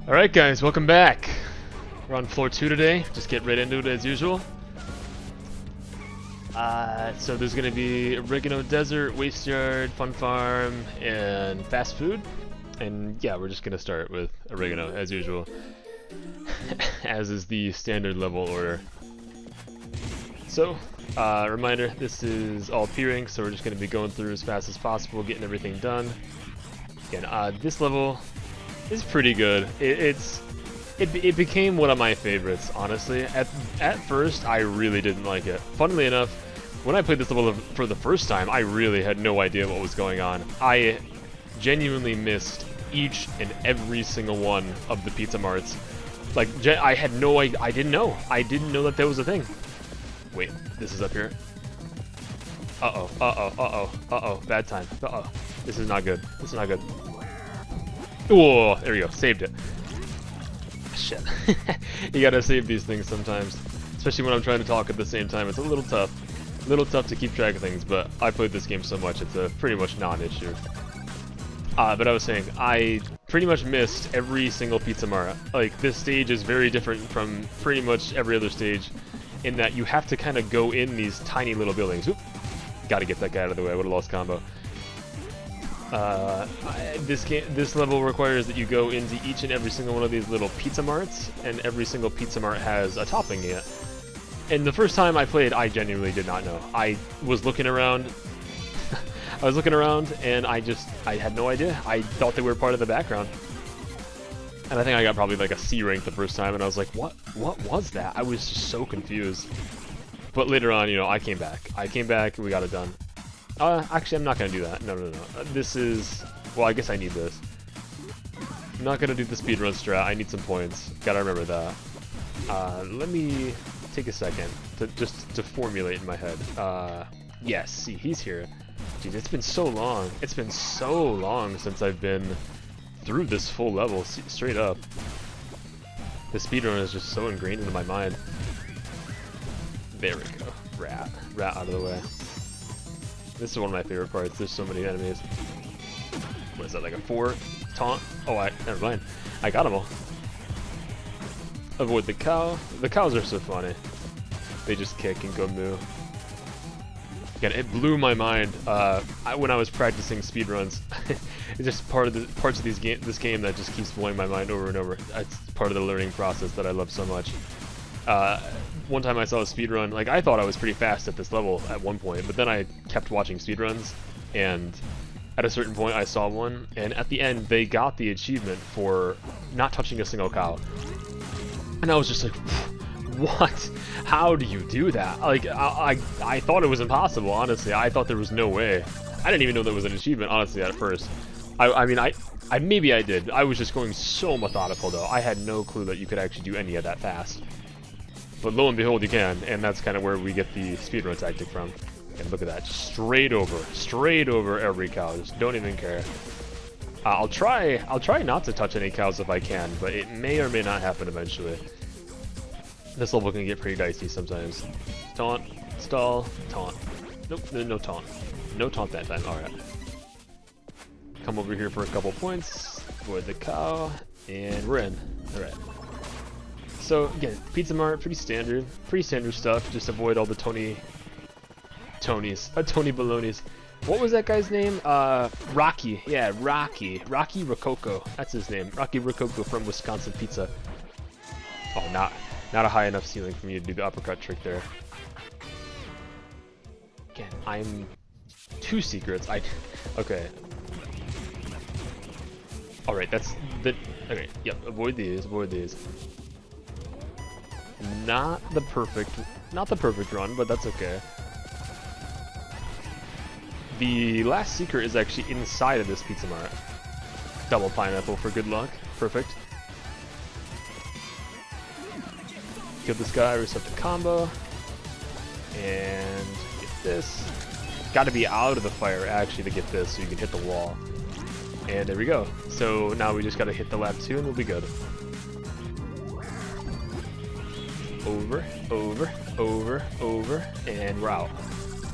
Alright guys, welcome back. We're on floor 2 today, just get right into it as usual. So there's gonna be Oregano Desert, Waste Yard, Fun Farm, and Fast Food. And yeah, we're just gonna start with Oregano as usual. As is the standard level order. So, reminder, this is all P-Rank, so we're just gonna be going through as fast as possible, getting everything done. Again, this level is pretty good. It became one of my favorites, honestly. At first, I really didn't like it. Funnily enough, when I played this level for the first time, I really had no idea what was going on. I genuinely missed each and every single one of the Pizza Marts. Like, I had no idea. I didn't know. I didn't know that there was a thing. Wait, this is up here. Uh-oh, uh-oh, uh-oh, uh-oh, bad time. Uh-oh, this is not good. This is not good. Whoa, there we go, saved it. Shit. You gotta save these things sometimes. Especially when I'm trying to talk at the same time. It's a little tough. A little tough to keep track of things, but I played this game so much, it's a pretty much non-issue. But I was saying, I pretty much missed every single Pizza Mart. Like, this stage is very different from pretty much every other stage, in that you have to kind of go in these tiny little buildings. Oop! Gotta get that guy out of the way, I would've lost combo. This level requires that you go into each and every single one of these little Pizza Marts, and every single Pizza Mart has a topping in it. And the first time I played, I genuinely did not know. I was looking around, and I had no idea. I thought they were part of the background. And I think I got probably like a C rank the first time, and I was like, what was that? I was just so confused. But later on, you know, I came back, we got it done. Actually, I'm not gonna do that. No. This is... Well, I guess I need this. I'm not gonna do the speedrun strat. I need some points. Gotta remember that. Let me take a second to formulate in my head. Yes, see, he's here. Dude, it's been so long. It's been so long since I've been through this full level, straight up. The speedrun is just so ingrained into my mind. There we go. Rat out of the way. This is one of my favorite parts. There's so many enemies. What is that, like a 4 taunt? Oh, never mind. I got them all. Avoid the cow. The cows are so funny. They just kick and go moo. Again, it blew my mind when I was practicing speedruns. It's just parts of this game that just keeps blowing my mind over and over. It's part of the learning process that I love so much. One time I saw a speedrun, like I thought I was pretty fast at this level at one point, but then I kept watching speedruns, and at a certain point I saw one, and at the end they got the achievement for not touching a single cow. And I was just like, what? How do you do that? Like, I thought it was impossible, honestly. I thought there was no way. I didn't even know there was an achievement, honestly, at first. I mean, maybe I did. I was just going so methodical, though. I had no clue that you could actually do any of that fast. But lo and behold, you can, and that's kind of where we get the speedrun tactic from. And look at that, straight over every cow. Just don't even care. I'll try not to touch any cows if I can, but it may or may not happen eventually. This level can get pretty dicey sometimes. Taunt, stall, taunt. Nope, no taunt. No taunt that time. All right. Come over here for a couple points. Avoid the cow, and we're in. All right. So again, Pizza Mart, pretty standard stuff. Just avoid all the Tony Baloney's. What was that guy's name? Rocky. Yeah, Rocky Rococo. That's his name. Rocky Rococo from Wisconsin Pizza. Oh, not a high enough ceiling for me to do the uppercut trick there. Again, I'm 2 secrets. Okay. All right, that's the. Okay, yep. Avoid these. Not the perfect run, but that's okay. The last secret is actually inside of this Pizza Mart. Double pineapple for good luck. Perfect. Kill this guy, reset the combo. And get this. Gotta be out of the fire actually to get this so you can hit the wall. And there we go. So now we just gotta hit the lap 2 and we'll be good. Over, and we're out.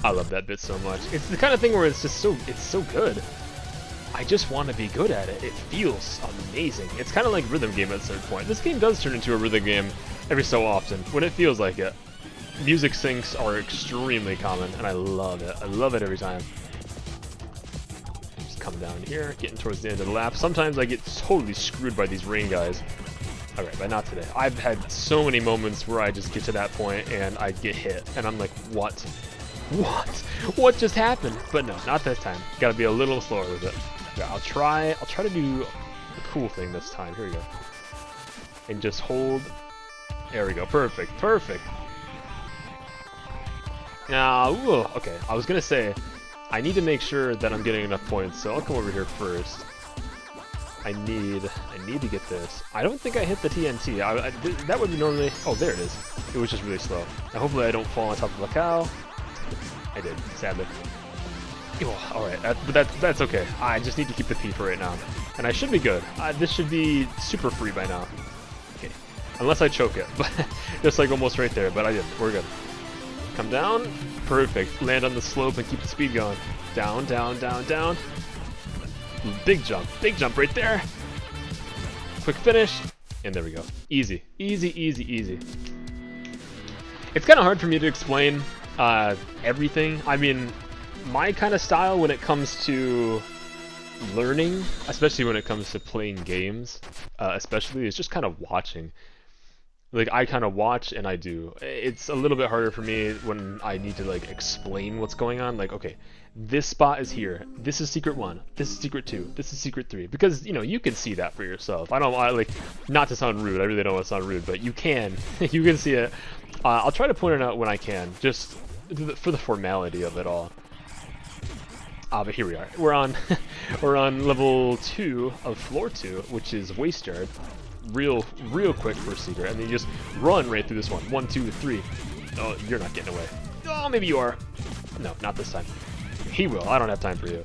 I love that bit so much. It's the kind of thing where it's so good. I just want to be good at it. It feels amazing. It's kind of like rhythm game at a certain point. This game does turn into a rhythm game every so often when it feels like it. Music syncs are extremely common, and I love it. I love it every time. Just come down here, getting towards the end of the lap. Sometimes I get totally screwed by these rain guys. Alright, but not today. I've had so many moments where I just get to that point and I get hit, and I'm like, what? What? What just happened? But no, not this time. Gotta be a little slower with it. Yeah, I'll try to do a cool thing this time. Here we go. And just hold. There we go. Perfect. Perfect. Now, okay. I was gonna say, I need to make sure that I'm getting enough points, so I'll come over here first. I need to get this. I don't think I hit the TNT. That would be normally. Oh, there it is. It was just really slow. Now, hopefully, I don't fall on top of a cow. I did, sadly. Oh, all right, but that's okay. I just need to keep the P for right now, and I should be good. This should be super free by now. Okay, unless I choke it, but just like almost right there. But I did. We're good. Come down. Perfect. Land on the slope and keep the speed going. Down, down, down, down. Big jump right there. Quick finish, and there we go. Easy, easy, easy, easy. It's kind of hard for me to explain everything. I mean, my kind of style when it comes to learning, especially when it comes to playing games, especially, is just kind of watching. Like, I kind of watch and I do. It's a little bit harder for me when I need to, like, explain what's going on. Like, okay, this spot is here. This is secret 1. This is secret 2. This is secret 3. Because, you know, you can see that for yourself. I like, not to sound rude. I really don't want to sound rude, but you can. You can see it. I'll try to point it out when I can, just for the formality of it all. But here we are. We're on, we're on level 2 of floor 2, which is Wasteyard. Real quick for a secret, and then you just run right through this one. 1, 2, 3. Oh, you're not getting away. Oh, maybe you are. No, not this time. He will. I don't have time for you.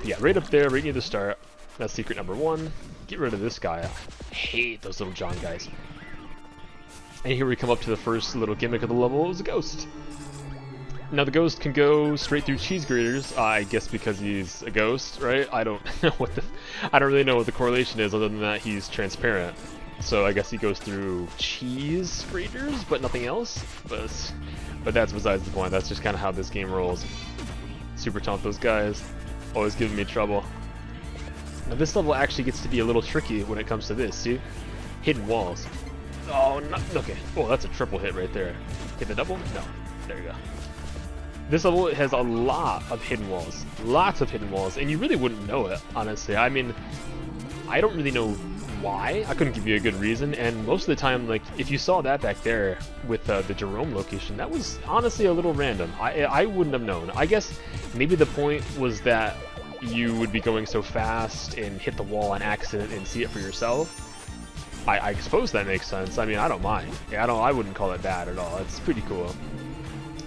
Yeah, right up there, right near the start. That's secret number 1. Get rid of this guy. I hate those little John guys. And here we come up to the first little gimmick of the level. Is a ghost. Now the ghost can go straight through cheese graters, I guess because he's a ghost, right? I don't know I don't really know what the correlation is other than that he's transparent. So I guess he goes through cheese graters, but nothing else. But that's besides the point. That's just kind of how this game rolls. Super taunt those guys, always giving me trouble. Now this level actually gets to be a little tricky when it comes to this. See, hidden walls. Oh, no, okay. Oh, that's a triple hit right there. Hit the double? No. There you go. This level has a lot of hidden walls. Lots of hidden walls, and you really wouldn't know it, honestly. I mean, I don't really know why. I couldn't give you a good reason, and most of the time, like, if you saw that back there with the Jerome location, that was honestly a little random. I wouldn't have known. I guess maybe the point was that you would be going so fast and hit the wall on accident and see it for yourself. I suppose that makes sense. I mean, I don't mind. Yeah, I wouldn't call it bad at all. It's pretty cool.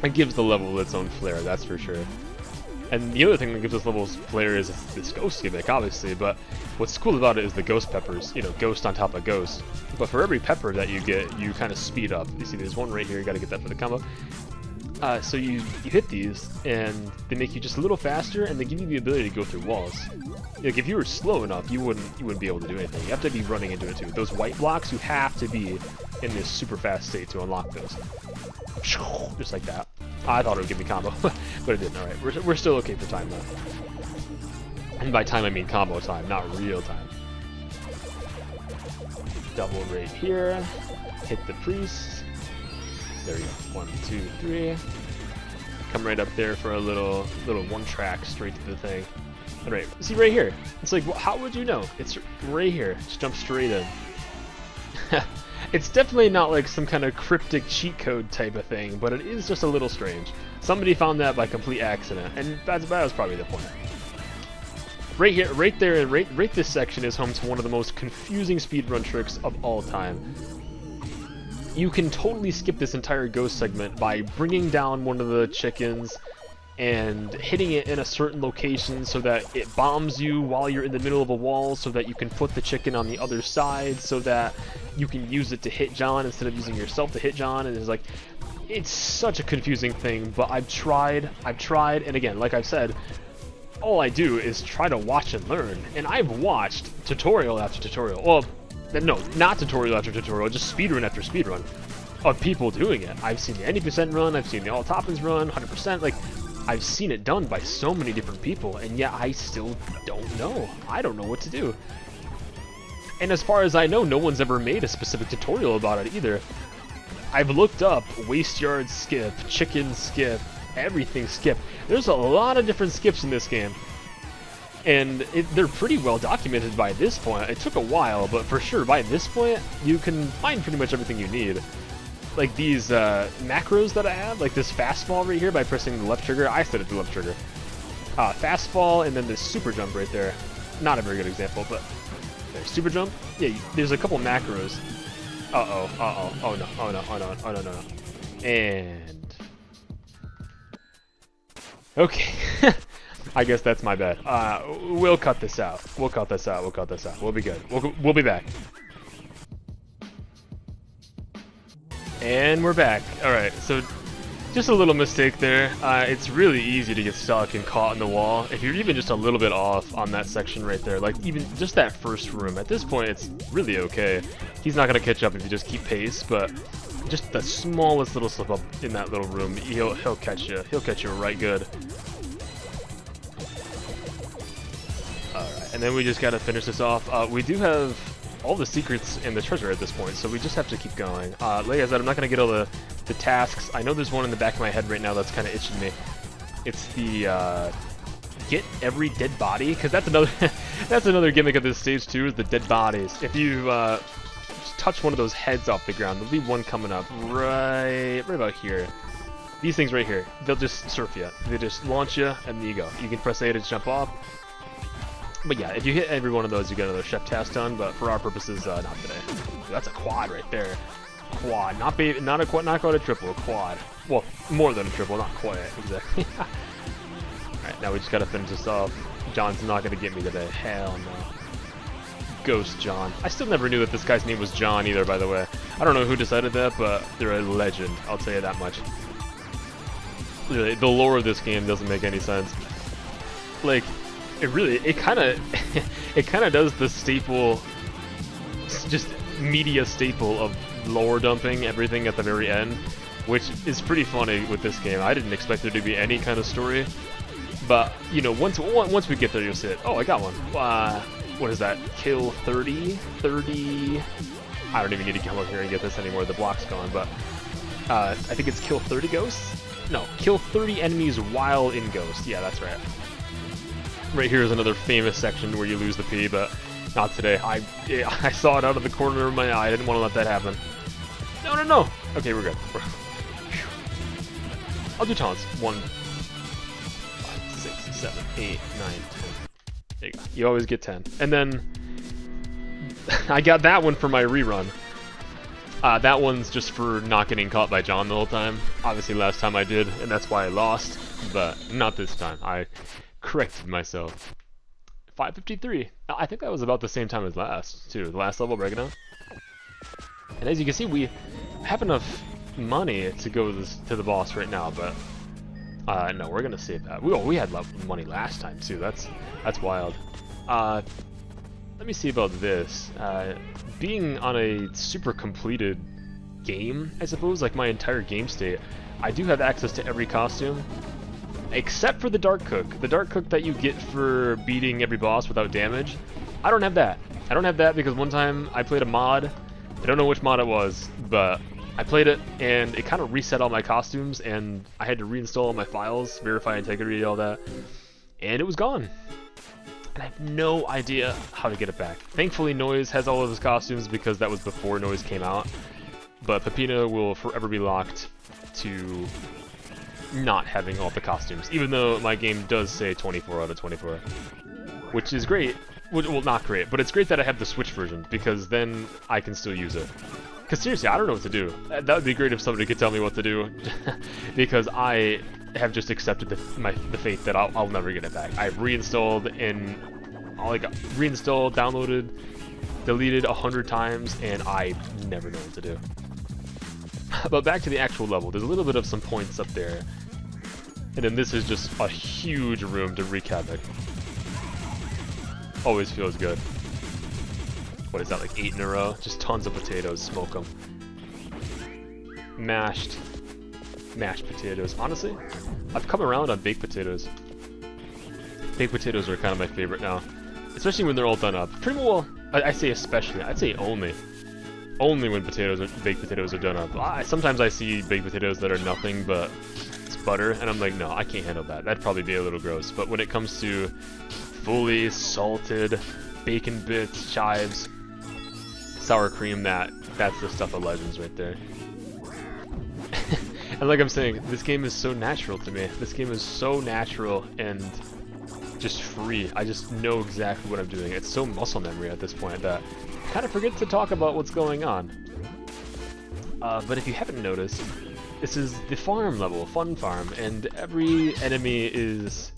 It gives the level its own flair, that's for sure. And the other thing that gives this level's flair is this ghost gimmick, obviously, but what's cool about it is the ghost peppers, you know, ghost on top of ghost. But for every pepper that you get, you kind of speed up. You see there's one right here, you gotta get that for the combo. So you hit these, and they make you just a little faster, and they give you the ability to go through walls. Like, if you were slow enough, you wouldn't be able to do anything. You have to be running into it too. Those white blocks, you have to be in this super fast state to unlock those. Just like that. I thought it would give me combo, but it didn't. Alright, we're still okay for time though. And by time I mean combo time, not real time. Double right here. Hit the priest. There we go. 1, 2, 3. Come right up there for a little one track straight to the thing. Alright, see right here. It's like, well, how would you know? It's right here. Just jump straight in. It's definitely not like some kind of cryptic cheat code type of thing, but it is just a little strange. Somebody found that by complete accident, and that was probably the point. Right here, right there, and right this section is home to one of the most confusing speedrun tricks of all time. You can totally skip this entire ghost segment by bringing down one of the chickens and hitting it in a certain location so that it bombs you while you're in the middle of a wall, so that you can put the chicken on the other side, so that you can use it to hit John instead of using yourself to hit John. And it's like, it's such a confusing thing, but I've tried, and again, like I've said, all I do is try to watch and learn. And I've watched tutorial after tutorial. Well, no, not tutorial after tutorial, just speedrun after speedrun of people doing it. I've seen the 90% run, I've seen the all toppins run, 100%, like, I've seen it done by so many different people, and yet I still don't know. I don't know what to do. And as far as I know, no one's ever made a specific tutorial about it either. I've looked up waste yard skip, chicken skip, everything skip. There's a lot of different skips in this game. And they're pretty well documented by this point. It took a while, but for sure, by this point, you can find pretty much everything you need. Like these macros that I have, like this fast fall right here by pressing the left trigger. I set it to left trigger. Fast fall, and then this super jump right there. Not a very good example, but there's super jump. Yeah, there's a couple macros. Oh no. And okay. I guess that's my bad. We'll cut this out. We'll cut this out. We'll be good. We'll be back. And we're back. Alright, so just a little mistake there. It's really easy to get stuck and caught in the wall. If you're even just a little bit off on that section right there, like even just that first room, at this point it's really okay. He's not going to catch up if you just keep pace, but just the smallest little slip up in that little room, he'll catch you. He'll catch you right good. Alright, and then we just got to finish this off. We do have all the secrets and the treasure at this point, so we just have to keep going. Like I said, I'm not going to get all the tasks. I know there's one in the back of my head right now that's kind of itching me. It's the get every dead body, because that's another that's another gimmick of this stage too, is the dead bodies. If you just touch one of those heads off the ground, there'll be one coming up right about here. These things right here, they'll just surf you. They just launch you, and there you go. You can press A to jump off. But yeah, if you hit every one of those, you get another chef task done. But for our purposes, not today. That's a quad right there. Quad, not a quad, not quite a triple, a quad. Well, more than a triple, not quite exactly. All right, now we just gotta finish this off. John's not gonna get me today. Hell no. Ghost John. I still never knew that this guy's name was John either, by the way. I don't know who decided that, but they're a legend. I'll tell you that much. Really, the lore of this game doesn't make any sense. Like, it kind of does the staple, just media staple of lore dumping everything at the very end, which is pretty funny with this game. I didn't expect there to be any kind of story, but you know, once we get there, you'll see it. Oh, I got one. What is that? Kill 30? I don't even need to come up here and get this anymore. The block's gone, but I think it's kill 30 ghosts? No, kill 30 enemies while in ghost. Yeah, that's right. Right here is another famous section where you lose the P, but not today. I saw it out of the corner of my eye. I didn't want to let that happen. No. Okay, we're good. I'll do taunts. 1, 5, 6, 7, 8, 9, 10. There you go. You always get 10. And then I got that one for my rerun. That one's just for not getting caught by John the whole time. Obviously last time I did, and that's why I lost, but not this time. I corrected myself. 553. I think that was about the same time as last, too. The last level breaking out. And as you can see, we have enough money to go to the boss right now, but no, we're gonna save that. We had money last time too. That's wild. Let me see about this. Being on a super completed game, I suppose, like my entire game state, I do have access to every costume. Except for the Dark Cook. The Dark Cook that you get for beating every boss without damage. I don't have that. I don't have that because one time I played a mod. I don't know which mod it was, but I played it and it kind of reset all my costumes and I had to reinstall all my files, verify integrity, all that. And it was gone. And I have no idea how to get it back. Thankfully Noise has all of his costumes because that was before Noise came out. But Peppino will forever be locked to not having all the costumes, even though my game does say 24 out of 24, which is great. Well, not great, but it's great that I have the Switch version, because then I can still use it. Because seriously, I don't know what to do. That would be great if somebody could tell me what to do, because I have just accepted the fate that I'll never get it back. I've reinstalled and reinstalled, downloaded, deleted 100 times, and I never know what to do. But back to the actual level, there's a little bit of some points up there. And then this is just a huge room to wreak havoc. Always feels good. What is that, like 8 in a row? Just tons of potatoes, smoke them. Mashed potatoes. Honestly, I've come around on baked potatoes. Baked potatoes are kind of my favorite now. Especially when they're all done up. Pretty well, I say especially, I'd say only. Only when baked potatoes are done up. Sometimes I see baked potatoes that are nothing but it's butter, and I'm like, no, I can't handle that. That'd probably be a little gross. But when it comes to fully salted bacon bits, chives, sour cream, that's the stuff of legends right there. And like I'm saying, this game is so natural to me. This game is so natural and just free. I just know exactly what I'm doing. It's so muscle memory at this point that I kind of forget to talk about what's going on. But if you haven't noticed, this is the farm level, Fun Farm, and every enemy is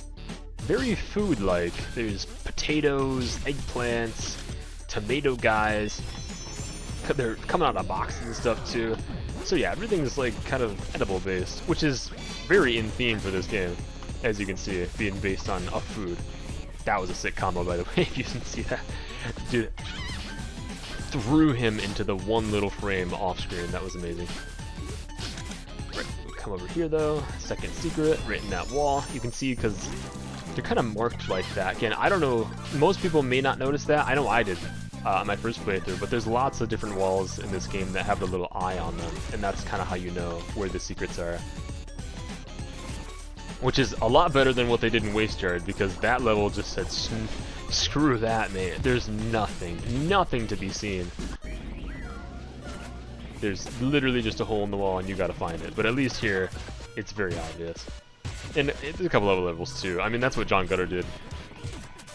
very food-like. There's potatoes, eggplants, tomato guys. They're coming out of boxes and stuff too. So yeah, everything's like kind of edible based, which is very in theme for this game, as you can see, being based on a food. That was a sick combo, by the way, if you didn't see that. Dude, threw him into the one little frame off screen. That was amazing. Right, we'll come over here though. Second secret, right in that wall. You can see because they're kind of marked like that. Again, I don't know, most people may not notice that. I know I did. On my first playthrough, but there's lots of different walls in this game that have the little eye on them, and that's kind of how you know where the secrets are. Which is a lot better than what they did in Wasteyard, because that level just said, screw that, man. There's nothing to be seen. There's literally just a hole in the wall and you gotta find it, but at least here, it's very obvious. And there's a couple other levels too. I mean, that's what John Gutter did.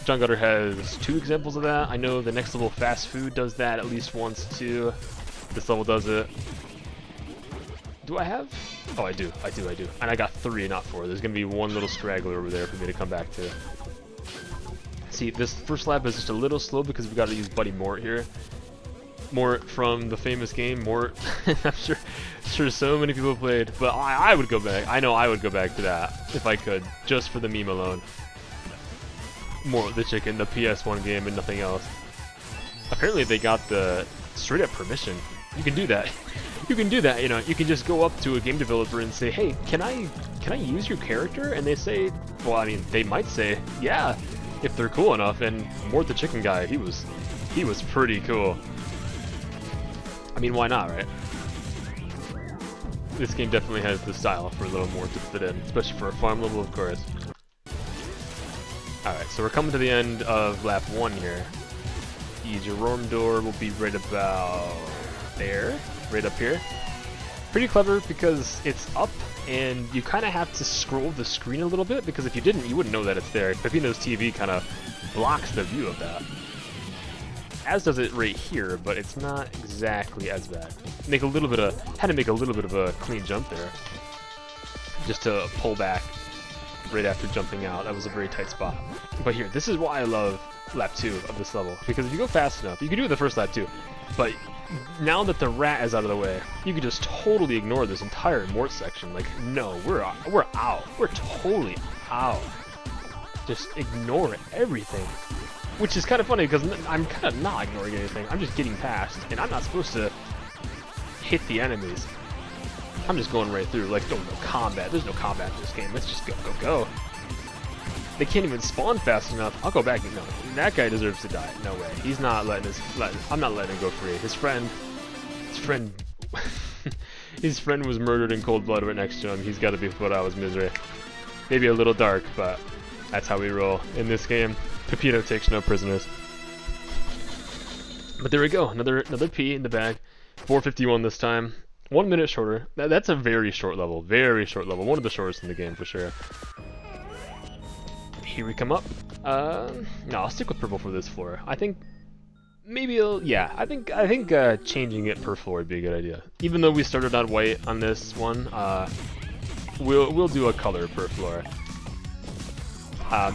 John Gutter has 2 examples of that. I know the next level, Fast Food, does that at least once too. This level does it. Do I have? Oh, I do. And I got 3, not 4. There's gonna be one little straggler over there for me to come back to. See, this first lap is just a little slow because we gotta use Buddy Mort here. Mort from the famous game, Mort. I'm sure so many people played, but I would go back. I know I would go back to that if I could, just for the meme alone. Mort the chicken, the PS1 game, and nothing else. Apparently they got the straight up permission. You can do that. You can do that, you know, you can just go up to a game developer and say, hey, can I use your character? And they say, well, I mean, they might say, yeah, if they're cool enough. And Mort the chicken guy, he was pretty cool. I mean, why not, right? This game definitely has the style for a little more to fit in, especially for a farm level, of course. Alright, so we're coming to the end of lap 1 here. The Jerome door will be right about there, right up here. Pretty clever because it's up and you kind of have to scroll the screen a little bit, because if you didn't, you wouldn't know that it's there. Peppino's TV kind of blocks the view of that. As does it right here, but it's not exactly as bad. Had to make a little bit of a clean jump there, just to pull back right after jumping out. That was a very tight spot. But here, this is why I love lap 2 of this level, because if you go fast enough, you can do it the first lap too, but now that the rat is out of the way, you can just totally ignore this entire Mort section. Like, no, we're out. We're totally out. Just ignore everything. Which is kind of funny, because I'm kind of not ignoring anything. I'm just getting past, and I'm not supposed to hit the enemies. I'm just going right through. Like, no combat. There's no combat in this game. Let's just go. They can't even spawn fast enough. I'll go back. No, that guy deserves to die. No way. He's not letting I'm not letting him go free. His friend his friend was murdered in cold blood right next to him. He's got to be put out of his misery. Maybe a little dark, but that's how we roll in this game. Peppino takes no prisoners. But there we go. Another P in the bag. 451 this time. 1 minute shorter. That's a very short level. Very short level. One of the shortest in the game for sure. Here we come up. No, I'll stick with purple for this floor. I think maybe I think changing it per floor would be a good idea. Even though we started on white on this one, we'll do a color per floor.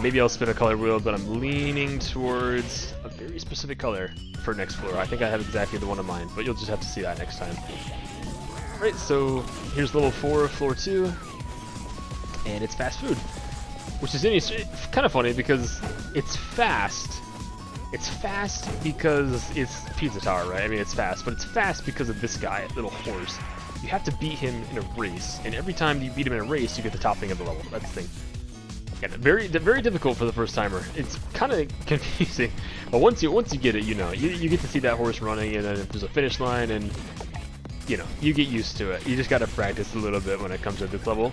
Maybe I'll spin a color wheel, but I'm leaning towards a very specific color for next floor. I think I have exactly the one in mind, but you'll just have to see that next time. Right, so here's level 4, floor 2. and it's fast food, which is kind of funny because it's fast. It's fast because it's Pizza Tower, right? I mean, it's fast, but it's fast because of this guy, Little Horse. You have to beat him in a race, and every time you beat him in a race, you get the topping of the level. That's the thing. Yeah, very difficult for the first timer. It's kind of confusing, but once you get it, you know, you get to see that horse running, and then there's a finish line, and you know, you get used to it. You just got to practice a little bit when it comes to this level.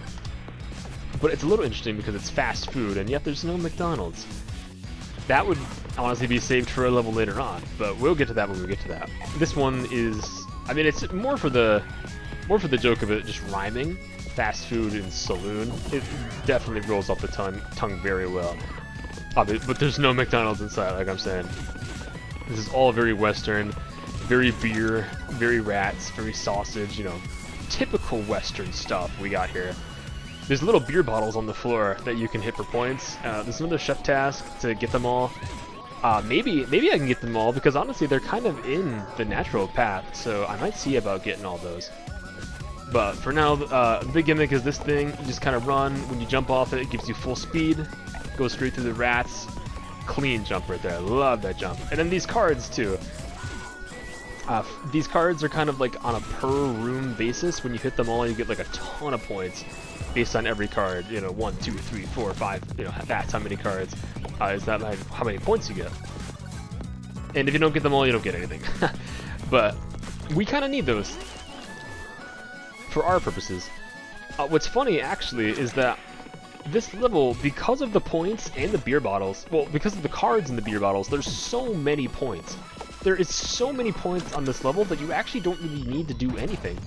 But it's a little interesting because it's fast food, and yet there's no McDonald's. That would honestly be saved for a level later on, but we'll get to that when we get to that. This one is, I mean, it's more for the joke of it just rhyming. Fast food and saloon. It definitely rolls off the tongue very well. But there's no McDonald's inside, like I'm saying. This is all very Western, very beer, very rats, very sausage, you know, typical Western stuff we got here. There's little beer bottles on the floor that you can hit for points. There's another chef task to get them all. Maybe I can get them all because honestly they're kind of in the natural path, so I might see about getting all those. But for now, the big gimmick is this thing. You just kind of run. When you jump off it, it gives you full speed. Goes straight through the rats. Clean jump right there. I love that jump. And then these cards too. These cards are kind of like on a per room basis. When you hit them all, you get like a ton of points based on every card. You know, 1, 2, 3, 4, 5. You know, that's how many cards. Is that like how many points you get? And if you don't get them all, you don't get anything. But we kind of need those for our purposes. What's funny actually is that this level, because of the points and the beer bottles, well, because of the cards and the beer bottles, there's so many points. There is so many points on this level that you actually don't really need to do anything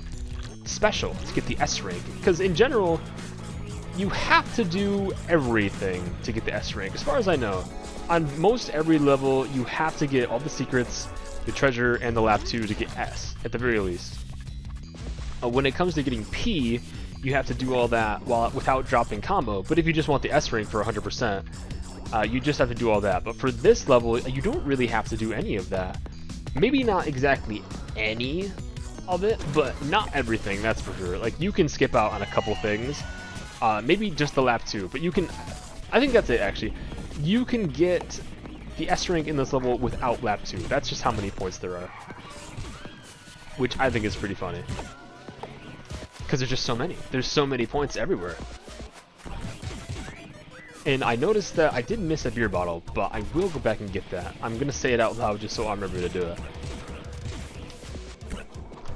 special to get the S rank. Because in general, you have to do everything to get the S rank. As far as I know, on most every level, you have to get all the secrets, the treasure, and the lap 2 to get S, at the very least. When it comes to getting P, you have to do all that without dropping combo. But if you just want the S rank for 100%, you just have to do all that. But for this level, you don't really have to do any of that. Maybe not exactly any of it, but not everything, that's for sure. Like, you can skip out on a couple things. Maybe just the lap 2, but you can... I think that's it, actually. You can get the S rank in this level without lap 2. That's just how many points there are. Which I think is pretty funny. Because there's just so many. There's so many points everywhere. And I noticed that I did miss a beer bottle, but I will go back and get that. I'm going to say it out loud just so I remember to do it.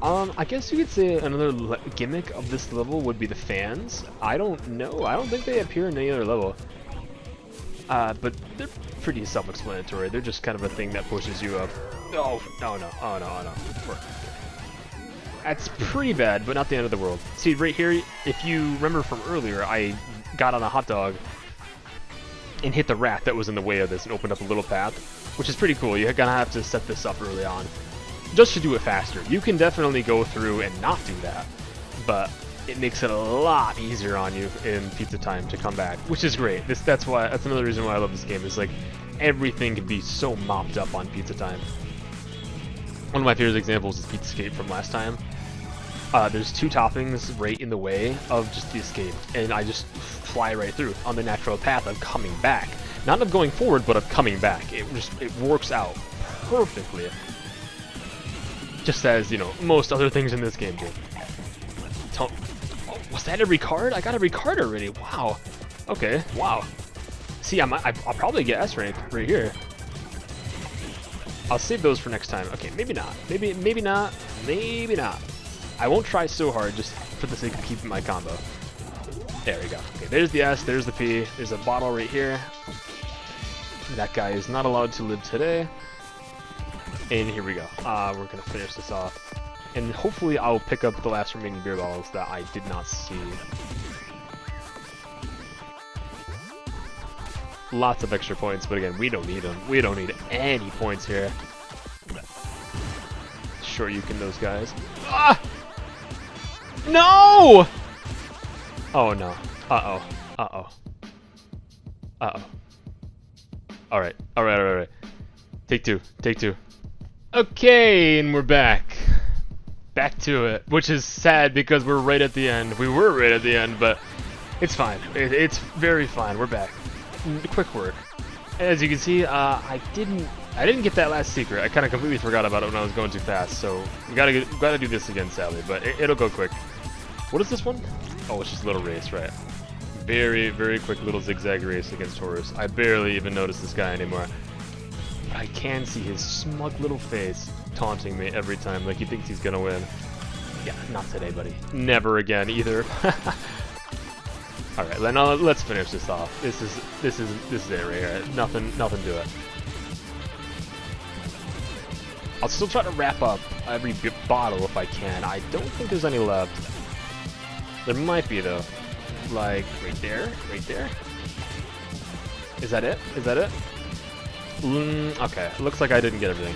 I guess you could say another gimmick of this level would be the fans. I don't know. I don't think they appear in any other level. But they're pretty self-explanatory. They're just kind of a thing that pushes you up. Oh, no. That's pretty bad, but not the end of the world. See, right here, if you remember from earlier, I got on a hot dog and hit the rat that was in the way of this and opened up a little path, which is pretty cool. You're gonna have to set this up early on, just to do it faster. You can definitely go through and not do that, but it makes it a lot easier on you in Pizza Time to come back, which is great. That's another reason why I love this game, is like everything can be so mopped up on Pizza Time. One of my favorite examples is Pizza Escape from last time. There's 2 toppings right in the way of just the escape, and I just fly right through on the natural path of coming back. Not of going forward, but of coming back. It works out perfectly. Just as, you know, most other things in this game do. Oh, was that every card? I got every card already. Wow. Okay, wow. See, I'll probably get S rank right here. I'll save those for next time. Okay, maybe not. Maybe not. Maybe not. I won't try so hard just for the sake of keeping my combo. There we go. Okay, there's the S, there's the P. There's a bottle right here. That guy is not allowed to live today. And here we go. We're going to finish this off. And hopefully I'll pick up the last remaining beer bottles that I did not see. Lots of extra points, but again, we don't need them. We don't need any points here. Sure, you can those guys. Ah! No! Oh no. Uh-oh. Uh-oh. Uh-oh. Alright. Alright. Take two. Okay, and we're back. Back to it. Which is sad because we're right at the end. We were right at the end, but It's fine. It's very fine. We're back. Quick work. As you can see, I didn't get that last secret. I kind of completely forgot about it when I was going too fast. So we gotta do this again, sadly. But it'll go quick. What is this one? Oh, it's just a little race, right? Very, very quick little zigzag race against Horus. I barely even notice this guy anymore. But I can see his smug little face taunting me every time, like he thinks he's gonna win. Yeah, not today, buddy. Never again, either. All right, now let's finish this off. This is it right here. Nothing to it. I'll still try to wrap up every bottle if I can. I don't think there's any left. There might be though. Like right there, right there. Is that it? Is that it? Okay, looks like I didn't get everything.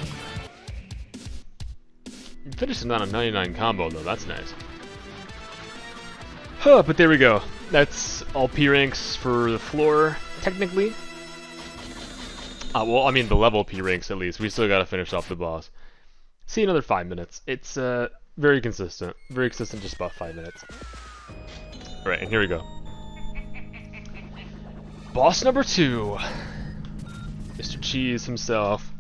Finishing on a 99 combo though, that's nice. Huh, but there we go. That's all P ranks for the floor, technically. Well, I mean the level P ranks at least. We still gotta finish off the boss. See, another 5 minutes. It's very consistent. Very consistent, just about 5 minutes. Alright, and here we go. Boss number 2. Mr. Cheese himself.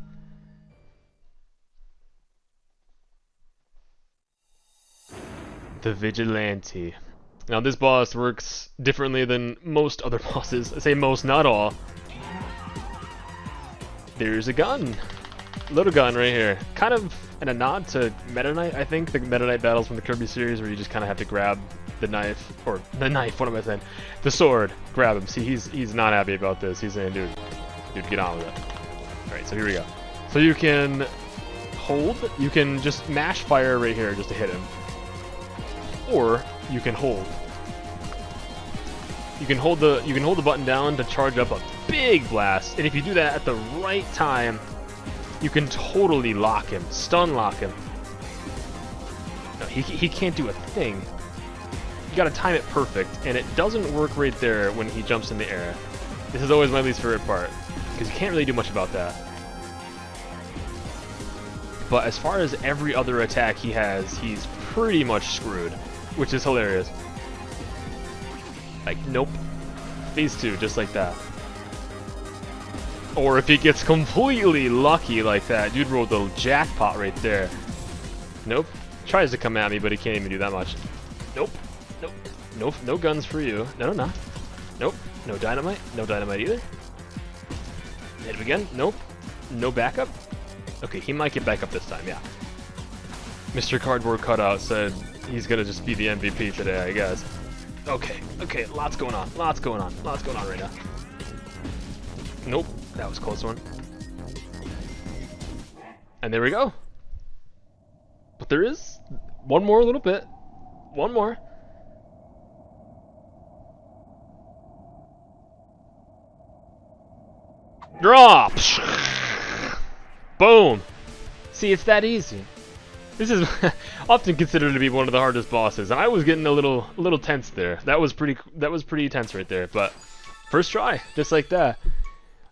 The Vigilante. Now this boss works differently than most other bosses. I say most, not all. There's a gun. Little gun right here. Kind of in a nod to Meta Knight, I think. The Meta Knight battles from the Kirby series where you just kind of have to grab the knife. Or the knife, what am I saying? The sword. Grab him. See, he's not happy about this. He's saying, dude, get on with it. Alright, so here we go. So you can hold. You can just mash fire right here just to hit him. Or you can hold. You can hold the button down to charge up a big blast, and if you do that at the right time, you can totally lock him, stun lock him. No, he can't do a thing. You gotta time it perfect, and it doesn't work right there when he jumps in the air. This is always my least favorite part, because you can't really do much about that. But as far as every other attack he has, he's pretty much screwed, which is hilarious. Like, nope. Phase 2, just like that. Or if he gets completely lucky like that, dude rolled the jackpot right there. Nope. Tries to come at me, but he can't even do that much. Nope. Nope. Nope. No guns for you. No, no. Nope. No dynamite. No dynamite either. Hit him again. Nope. No backup. Okay, he might get back up this time, yeah. Mr. Cardboard Cutout said he's gonna just be the MVP today, I guess. Okay, lots going on right now. Nope, that was a close one. And there we go. But there is one more little bit. One more. Drop! Boom! See, it's that easy. This is often considered to be one of the hardest bosses, and I was getting a little tense there. That was pretty tense right there. But first try, just like that.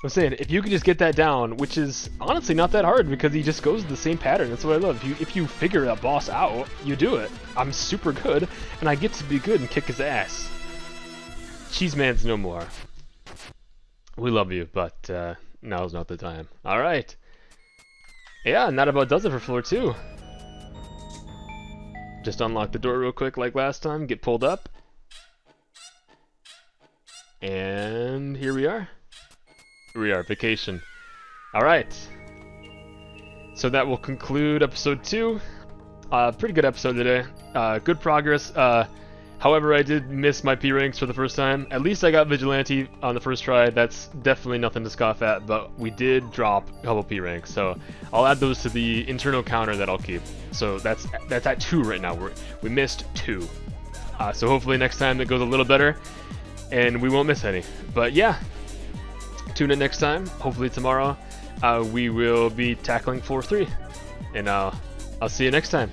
I'm saying, if you could just get that down, which is honestly not that hard because he just goes the same pattern. That's what I love. If you figure that boss out, you do it. I'm super good, and I get to be good and kick his ass. Cheese Man's no more. We love you, but now's not the time. All right. Yeah, and that about does it for floor 2. Just unlock the door real quick like last time, get pulled up. And here we are. Here we are, vacation. Alright. So that will conclude episode 2. Pretty good episode today. Good progress. However, I did miss my P ranks for the first time. At least I got Vigilante on the first try. That's definitely nothing to scoff at, but we did drop a couple P ranks. So I'll add those to the internal counter that I'll keep. So that's at 2 right now. We missed 2. So hopefully next time it goes a little better and we won't miss any. But yeah, tune in next time. Hopefully tomorrow we will be tackling floor 3. And I'll see you next time.